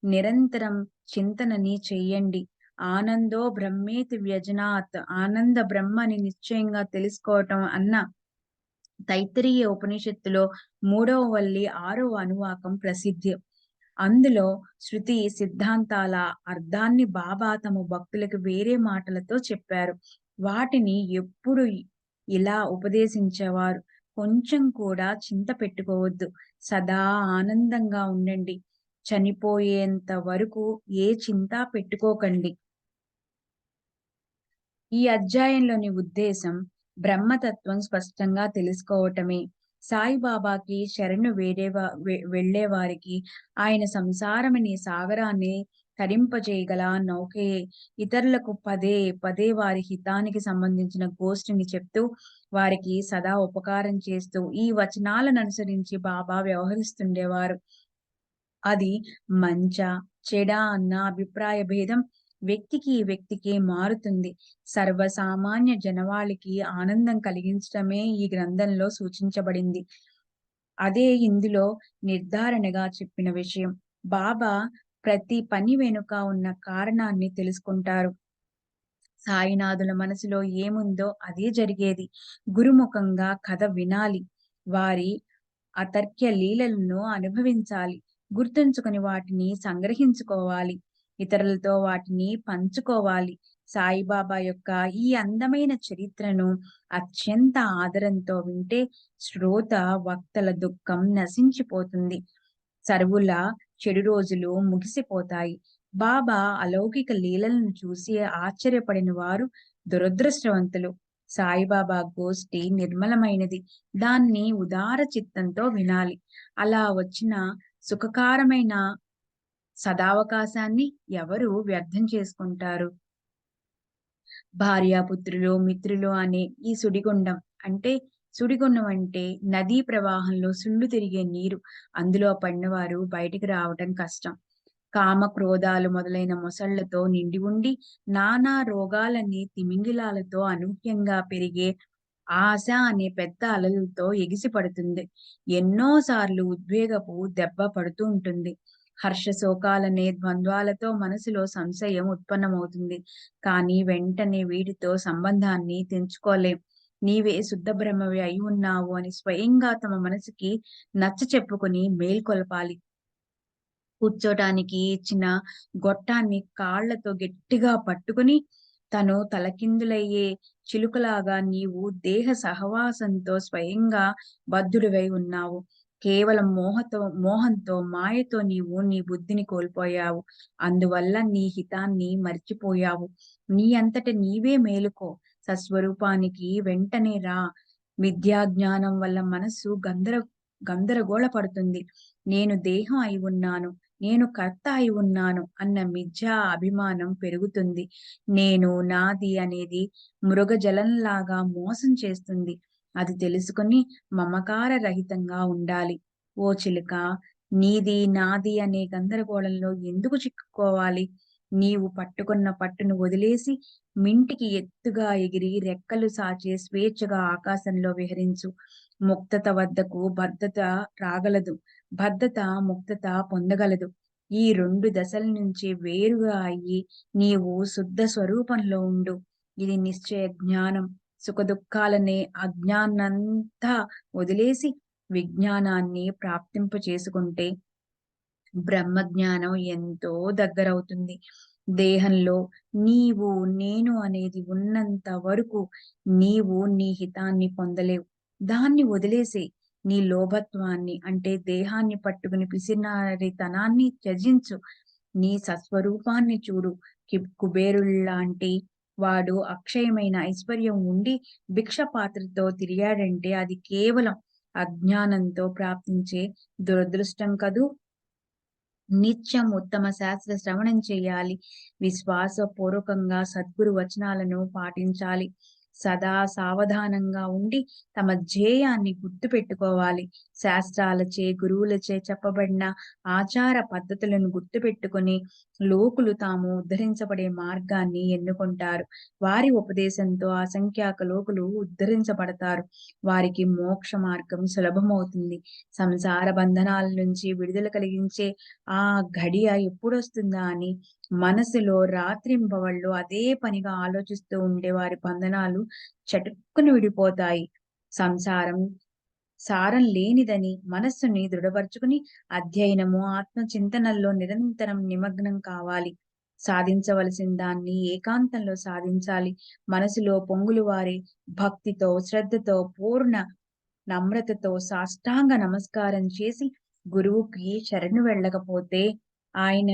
నిరంతరం చింతనని చెయ్యండి. ఆనందో బ్రహ్మేతి వ్యజనాత్, ఆనంద బ్రహ్మని నిశ్చయంగా తెలుసుకోవటం అన్న తైత్తరీయ ఉపనిషత్తులో 3వ వల్లి 6వ అనువాకం ప్రసిద్ధి. అందులో శృతి సిద్ధాంతాల అర్థాన్ని బాబా తమ భక్తులకు వేరే మాటలతో చెప్పారు. వాటిని ఎప్పుడు ఇలా ఉపదేశించేవారు. కొంచెం కూడా చింత పెట్టుకోవద్దు. సదా ఆనందంగా ఉండండి. చనిపోయేంత వరకు ఏ చింత పెట్టుకోకండి. ఈ అధ్యాయంలోని ఉద్దేశం బ్రహ్మతత్వం స్పష్టంగా తెలుసుకోవటమే. సాయిబాబాకి శరణు వెళ్ళేవారికి ఆయన సంసారమనే సాగరాన్ని తరింపజేయగల నౌకయే. ఇతరులకు పదే పదే వారి హితానికి సంబంధించిన గోష్ఠిని చెప్తూ, వారికి సదా ఉపకారం చేస్తూ ఈ వచనాలను అనుసరించి బాబా వ్యవహరిస్తుండేవారు. అది మంచా, చెడా అన్న అభిప్రాయ భేదం వ్యక్తికి మారుతుంది. సర్వసామాన్య జనవాళికి ఆనందం కలిగించడమే ఈ గ్రంథంలో సూచించబడింది. అదే ఇందులో నిర్ధారణగా చెప్పిన విషయం. బాబా ప్రతి పని వెనుక ఉన్న కారణాన్ని తెలుసుకుంటారు. సాయినాథుల మనసులో ఏముందో అదే జరిగేది. గురుముఖంగా కథ వినాలి. వారి అతర్క్య లీలలను అనుభవించాలి. గుర్తుంచుకొని వాటిని సంగ్రహించుకోవాలి. ఇతరులతో వాటిని పంచుకోవాలి. సాయిబాబా యొక్క ఈ అందమైన చరిత్రను అత్యంత ఆదరంతో వింటే శ్రోత వక్తల దుఃఖం నశించిపోతుంది. సర్వుల చెడు రోజులు ముగిసిపోతాయి. బాబా అలౌకిక లీలలను చూసి ఆశ్చర్యపడిన వారు దురదృష్టవంతులు. సాయిబాబా గోష్ఠి నిర్మలమైనది. దాన్ని ఉదార చిత్తంతో వినాలి. అలా వచ్చిన సుఖకరమైన సదావకాశాన్ని ఎవరు వ్యర్థం చేసుకుంటారు? భార్యాపుత్రులు, మిత్రులు అనే ఈ సుడిగుండం అంటే సుడిగుండం అంటే నదీ ప్రవాహంలో సుళ్ళు తిరిగే నీరు. అందులో పడినవారు బయటికి రావటం కష్టం. కామ క్రోధాలు మొదలైన మొసళ్లతో నిండి ఉండి, నానా రోగాలన్నీ తిమింగిలాలతో అనూహ్యంగా పెరిగే ఆశ అనే పెద్ద అలలతో ఎగిసి పడుతుంది. ఎన్నో సార్లు ఉద్వేగపు దెబ్బ పడుతూ ఉంటుంది. హర్ష శోకాలనే ద్వంద్వాలతో మనసులో సంశయం ఉత్పన్నమవుతుంది. కానీ వెంటనే వీటితో సంబంధాన్ని తెంచుకోలేం. నీవే శుద్ధ బ్రహ్మవి అయి ఉన్నావు అని స్వయంగా తమ మనసుకి నచ్చ చెప్పుకొని మేల్కొలపాలి. కూర్చోటానికి ఇచ్చిన గొట్టాన్ని కాళ్లతో గట్టిగా పట్టుకుని తను తలకిందులయ్యే చిలుకలాగా నీవు దేహ సహవాసంతో స్వయంగా బద్ధుడివై ఉన్నావు. కేవలం మోహంతో మాయతో నీవు నీ బుద్ధిని కోల్పోయావు. అందువల్ల నీ హితాన్ని మర్చిపోయావు. నీ అంతట నీవే మేలుకో. సస్వరూపానికి వెంటనే రా. విద్యా జ్ఞానం వల్ల మనస్సు గందరగోళ పడుతుంది. నేను దేహం అయి ఉన్నాను, నేను కర్త అయి ఉన్నాను అన్న మిథ్యా అభిమానం పెరుగుతుంది. నేను, నాది అనేది మృగజలంలాగా మోసం చేస్తుంది. అది తెలుసుకొని మమకార రహితంగా ఉండాలి. ఓ చిలుక, నీది, నాది అనే గందరగోళంలో ఎందుకు చిక్కుకోవాలి? నీవు పట్టుకున్న పట్టును వదిలేసి మింటికి ఎత్తుగా ఎగిరి రెక్కలు సాచే స్వేచ్ఛగా ఆకాశంలో విహరించు. ముక్తత వద్దకు బద్ధత రాగలదు. బద్ధత ముక్తత పొందగలదు. ఈ 2 దశల నుంచి వేరుగా అయ్యి నీవు శుద్ధ స్వరూపంలో ఉండు. ఇది నిశ్చయ జ్ఞానం. సుఖదుఖాలనే అజ్ఞానంతా వదిలేసి విజ్ఞానాన్ని ప్రాప్తింప చేసుకుంటే బ్రహ్మజ్ఞానం ఎంతో దగ్గరవుతుంది. దేహంలో నీవు, నేను అనేది ఉన్నంత వరకు నీవు నీ హితాన్ని పొందలేవు. దాన్ని వదిలేసేయ్. నీ లోభత్వాన్ని అంటే దేహాన్ని పట్టుకుని పిసినారితనాన్ని త్యజించు. నీ సస్వరూపాన్ని చూడు. కుబేరుల్లాంటి వాడు అక్షయమైన ఐశ్వర్యం ఉండి భిక్ష పాత్రతో తిరిగాడంటే అది కేవలం అజ్ఞానంతో ప్రాప్తించే దురదృష్టం కదూ! నిత్యం ఉత్తమ శాస్త్ర శ్రవణం చేయాలి. విశ్వాసపూర్వకంగా సద్గురు వచనాలను పాటించాలి. సదా సావధానంగా ఉండి తమ ధ్యేయాన్ని గుర్తుపెట్టుకోవాలి. శాస్త్రాలచే, గురువులచే చెప్పబడిన ఆచార పద్ధతులను గుర్తుపెట్టుకొని లోకులు తాము ఉద్ధరించబడే మార్గాన్ని ఎన్నుకుంటారు. వారి ఉపదేశంతో అసంఖ్యాక లోకులు ఉద్ధరించబడతారు. వారికి మోక్ష మార్గం సులభమవుతుంది. సంసార బంధనాల నుంచి విడుదల కలిగించే ఆ ఘడియ ఎప్పుడొస్తుందా అని మనసులో రాత్రింబవళ్ళు అదే పనిగా ఆలోచిస్తూ ఉండే వారి బంధనాలు చటుక్కున విడిపోతాయి. సంసారం సారం లేనిదని మనస్సుని దృఢపరుచుకుని అధ్యయనము, ఆత్మచింతనల్లో నిరంతరం నిమగ్నం కావాలి. సాధించవలసిన దాన్ని ఏకాంతంలో సాధించాలి. మనసులో పొంగులు వారి భక్తితో, శ్రద్ధతో, పూర్ణ నమ్రతతో సాష్టాంగ నమస్కారం చేసి గురువుకి శరణు వెళ్ళకపోతే ఆయన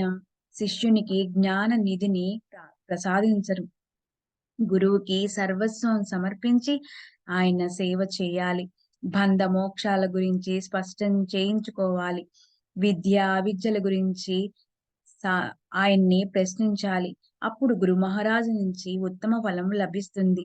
శిష్యునికి జ్ఞాన నిధిని ప్రసాదించరు. గురువుకి సర్వస్వం సమర్పించి ఆయన సేవ చేయాలి. బంధ మోక్షాల గురించి స్పష్టం చేయించుకోవాలి. విద్యల గురించి సా ఆయన్ని ప్రశ్నించాలి. అప్పుడు గురు మహారాజు నుంచి ఉత్తమ ఫలం లభిస్తుంది.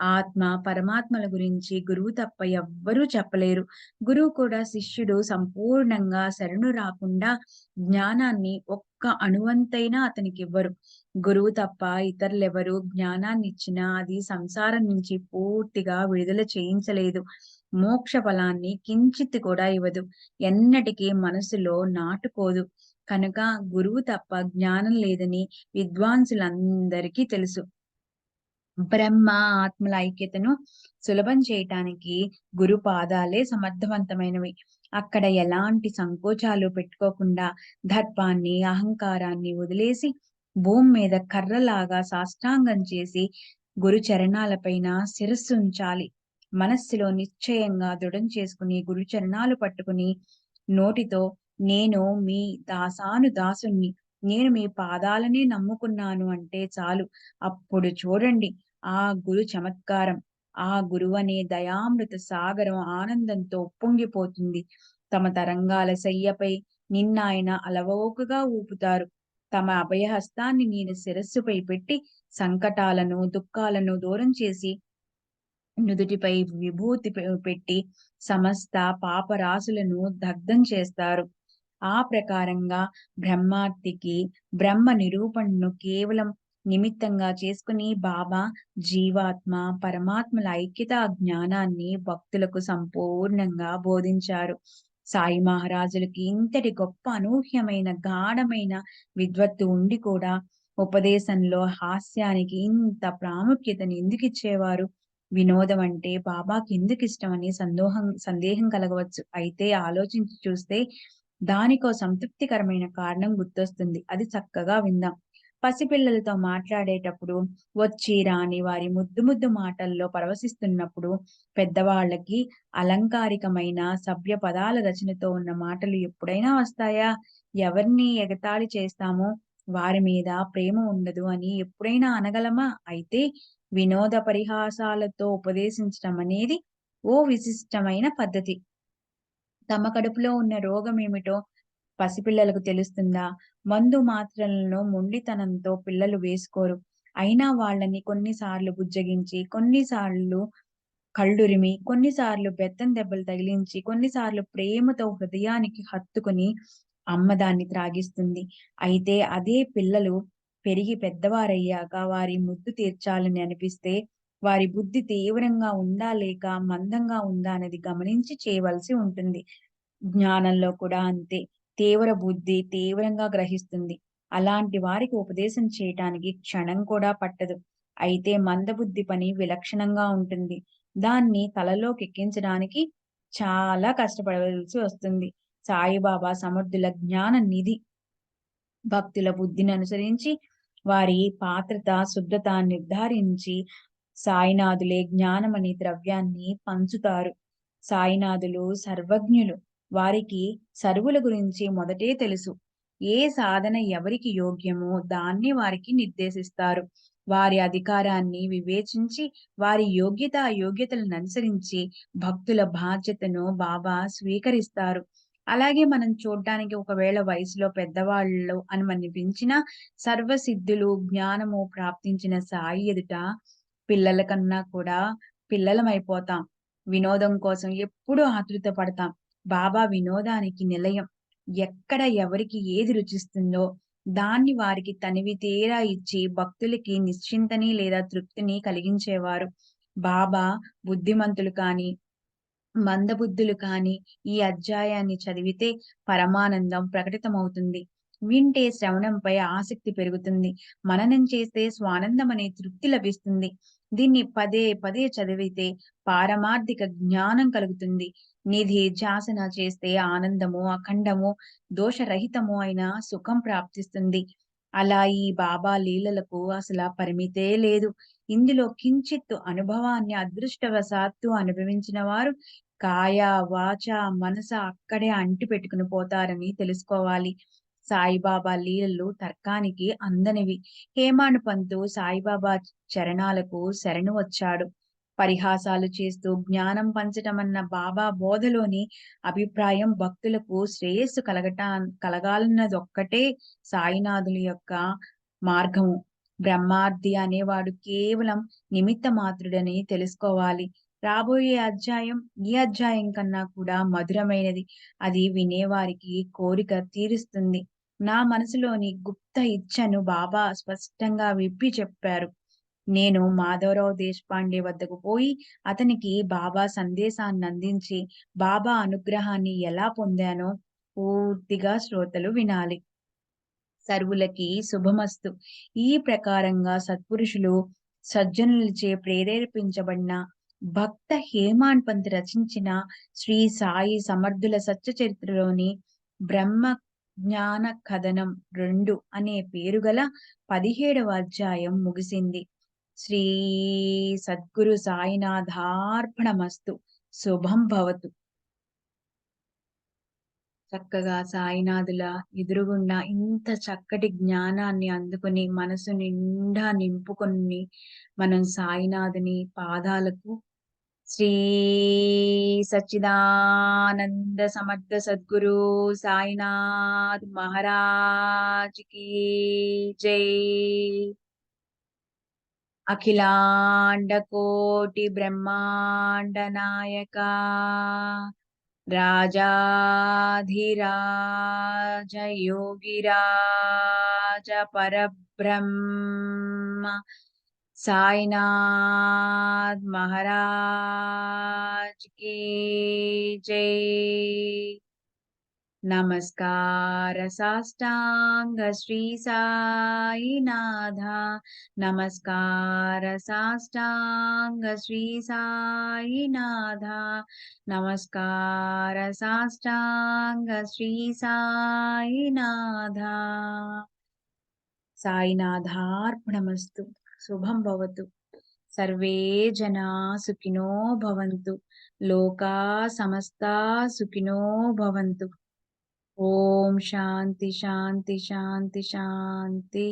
ఆత్మ, పరమాత్మల గురించి గురువు తప్ప ఎవ్వరూ చెప్పలేరు. గురువు కూడా శిష్యుడు సంపూర్ణంగా శరణు రాకుండా జ్ఞానాన్ని ఒక్క అణువంతైనా అతనికివ్వరు. గురువు తప్ప ఇతరులెవరు జ్ఞానాన్నిచ్చినా అది సంసారం నుంచి పూర్తిగా విడుదల చేయించలేదు. మోక్ష ఫలాన్ని కించిత్ కూడా ఇవ్వదు. ఎన్నటికీ మనసులో నాటుకోదు. కనుక గురువు తప్ప జ్ఞానం లేదని విద్వాంసులందరికీ తెలుసు. బ్రహ్మ, ఆత్మల ఐక్యతను సులభం చేయటానికి గురు పాదాలే సమర్థవంతమైనవి. అక్కడ ఎలాంటి సంకోచాలు పెట్టుకోకుండా దర్పాన్ని, అహంకారాన్ని వదిలేసి భూమి మీద కర్రలాగా సాష్టాంగం చేసి గురు చరణాలపైన శిరస్సు ఉంచాలి. మనస్సులో నిశ్చయంగా దృఢం చేసుకుని గురు చరణాలు పట్టుకుని నోటితో నేను మీ దాసుణ్ణి, నేను మీ పాదాలనే నమ్ముకున్నాను అంటే చాలు. అప్పుడు చూడండి ఆ గురు చమత్కారం. ఆ గురువనే దయామృత సాగరం ఆనందంతో ఉప్పొంగిపోతుంది. తమ తరంగాల శయ్యపై నిన్నాయన అలవోకగా ఊపుతారు. తమ అభయహస్తాన్ని నేను శిరస్సుపై పెట్టి సంకటాలను, దుఃఖాలను దూరం చేసి నుదుటిపై విభూతి పెట్టి సమస్త పాపరాశులను దగ్ధం చేస్తారు. ఆ ప్రకారంగా బ్రహ్మార్తికి బ్రహ్మ నిరూపణను కేవలం నిమిత్తంగా చేసుకుని బాబా జీవాత్మ, పరమాత్మల ఐక్యతా జ్ఞానాన్ని భక్తులకు సంపూర్ణంగా బోధించారు. సాయి మహారాజులకి ఇంతటి గొప్ప అనూహ్యమైన గాఢమైన విద్వత్తు ఉండి కూడా ఉపదేశంలో హాస్యానికి ఇంత ప్రాముఖ్యతను ఎందుకిచ్చేవారు? వినోదం అంటే బాబాకి ఎందుకిష్టమని సందేహం కలగవచ్చు. అయితే ఆలోచించి చూస్తే దానికో సంతృప్తికరమైన కారణం గుర్తొస్తుంది. అది చక్కగా విందాం. పసిపిల్లలతో మాట్లాడేటప్పుడు వచ్చి రాని వారి ముద్దు ముద్దు మాటల్లో పరవశిస్తున్నప్పుడు పెద్దవాళ్ళకి అలంకారికమైన సభ్య పదాల రచనతో ఉన్న మాటలు ఎప్పుడైనా వస్తాయా? ఎవరిని ఎగతాళి చేస్తామో వారి మీద ప్రేమ ఉండదు అని ఎప్పుడైనా అనగలమా? అయితే వినోద పరిహాసాలతో ఉపదేశించటం అనేది ఓ విశిష్టమైన పద్ధతి. తమ కడుపులో ఉన్న రోగమేమిటో పసిపిల్లలకు తెలుస్తుందా? మందు మాత్రలను మొండితనంతో పిల్లలు వేసుకోరు. అయినా వాళ్ళని కొన్నిసార్లు బుజ్జగించి, కొన్నిసార్లు కళ్ళురిమి, కొన్నిసార్లు బెత్తం దెబ్బలు తగిలించి, కొన్నిసార్లు ప్రేమతో హృదయానికి హత్తుకొని అమ్మ దాన్ని త్రాగిస్తుంది. అయితే అదే పిల్లలు పెరిగి పెద్దవారయ్యాక వారి ముద్దు తీర్చాలని అనిపిస్తే, వారి బుద్ధి తీవ్రంగా ఉందా లేక మందంగా ఉందా అనేది గమనించి చేయవలసి ఉంటుంది. జ్ఞానంలో కూడా అంతే. తీవ్ర బుద్ధి తీవ్రంగా గ్రహిస్తుంది. అలాంటి వారికి ఉపదేశం చేయటానికి క్షణం కూడా పట్టదు. అయితే మందబుద్ధి పని విలక్షణంగా ఉంటుంది. దాన్ని తలలోకెక్కించడానికి చాలా కష్టపడవలసి వస్తుంది. సాయిబాబా సమర్థుల జ్ఞాన నిధి. భక్తుల బుద్ధిని అనుసరించి వారి పాత్రత, శుద్ధత నిర్ధారించి సాయినాథులే జ్ఞానమనే ద్రవ్యాన్ని పంచుతారు. సాయినాథులు సర్వజ్ఞులు. వారికి సర్వుల గురించి మొదటే తెలుసు. ఏ సాధన ఎవరికి యోగ్యమో దాన్ని వారికి నిర్దేశిస్తారు. వారి అధికారాన్ని వివేచించి, వారి యోగ్యత, అయోగ్యతలను అనుసరించి భక్తుల బాధ్యతను బాబా స్వీకరిస్తారు. అలాగే మనం చూడ్డానికి ఒకవేళ వయసులో పెద్దవాళ్ళు అని మననిపించినా సర్వసిద్ధులు, జ్ఞానము ప్రాప్తించిన సాయి ఎదుట పిల్లల కన్నా కూడా పిల్లలమైపోతాం. వినోదం కోసం ఎప్పుడూ ఆతృత పడతాం. బాబా వినోదానికి నిలయం. ఎక్కడ ఎవరికి ఏది రుచిస్తుందో దాన్ని వారికి తనివి తీరా ఇచ్చి భక్తులకి నిశ్చింతని లేదా తృప్తిని కలిగించేవారు. బాబా బుద్ధిమంతులు కానీ, మందబుద్ధులు కానీ ఈ అధ్యాయాన్ని చదివితే పరమానందం ప్రకటితమవుతుంది. వింటే శ్రవణంపై ఆసక్తి పెరుగుతుంది. మననం చేస్తే స్వానందం అనే తృప్తి లభిస్తుంది. దీన్ని పదే పదే చదివితే పారమార్థిక జ్ఞానం కలుగుతుంది. నిధి ధ్యాసన చేస్తే ఆనందము, అఖండము, దోషరహితము అయిన సుఖం ప్రాప్తిస్తుంది. అలా ఈ బాబా లీలలకు అసల పరిమితే లేదు. ఇందులో కించిత్తు అనుభవాన్ని అదృష్టవశాత్తు అనుభవించిన వారు కాయ, వాచ, మనస అక్కడే అంటిపెట్టుకుని పోతారని తెలుసుకోవాలి. సాయిబాబా లీలలు తర్కానికి అందనివి. హేమాడ్ పంతు సాయిబాబా చరణాలకు శరణు వచ్చాడు. పరిహాసాలు చేస్తూ జ్ఞానం పంచటమన్న బాబా బోధలోని అభిప్రాయం భక్తులకు శ్రేయస్సు కలగాలన్నదొక్కటే సాయినాథుల యొక్క మార్గము. బ్రహ్మార్ది అనేవాడు కేవలం నిమిత్త మాత్రుడని తెలుసుకోవాలి. రాబోయే అధ్యాయం ఈ అధ్యాయం కన్నా కూడా మధురమైనది. అది వినేవారికి కోరిక తీరుస్తుంది. నా మనసులోని గుప్త ఇచ్ఛను బాబా స్పష్టంగా విప్పి చెప్పారు. నేను మాధవరావు దేశపాండే వద్దకు పోయి అతనికి బాబా సందేశాన్నందించి బాబా అనుగ్రహాన్ని ఎలా పొందానో పూర్తిగా శ్రోతలు వినాలి. సర్వులకి శుభమస్తు. ఈ ప్రకారంగా సత్పురుషులు, సజ్జనులచే ప్రేరేపించబడిన భక్త హేమాడ్ పంత్ రచించిన శ్రీ సాయి సమర్థుల సత్యచరిత్రలోని బ్రహ్మ జ్ఞాన కథనం 2 అనే పేరుగల 17వ అధ్యాయం ముగిసింది. శ్రీ సద్గురు సాయినాథార్పణమస్తు. శుభం భవతు. చక్కగా సాయినాథుల ఎదురుగుండా ఇంత చక్కటి జ్ఞానాన్ని అందుకుని మనసు నిండా నింపుకొని మనం సాయినాథుని పాదాలకు శ్రీ సచ్చిదానంద సమర్థ సద్గురు సాయినాథ్ మహారాజ్ కీ జై. అఖిలాండ కోటి బ్రహ్మాండ నాయక రాజాధిరాజ యోగిరాజ పరబ్రహ్మ సాయినాథ్ మహారాజ్ కీ జై. నమస్కార సాష్టాంగ శ్రీ సాయినాథ. నమస్కార సాష్టాంగ శ్రీ సాయినాథ. నమస్కార సాష్టాంగ శ్రీ సాయినాథ. సాయినాథార్పణమస్తు. శుభం భవతు. సర్వే జనా సుఖినో భవంతు. లోకా సమస్తా సుఖినో భవంతు. ఓం శాంతి శాంతి శాంతి శాంతి.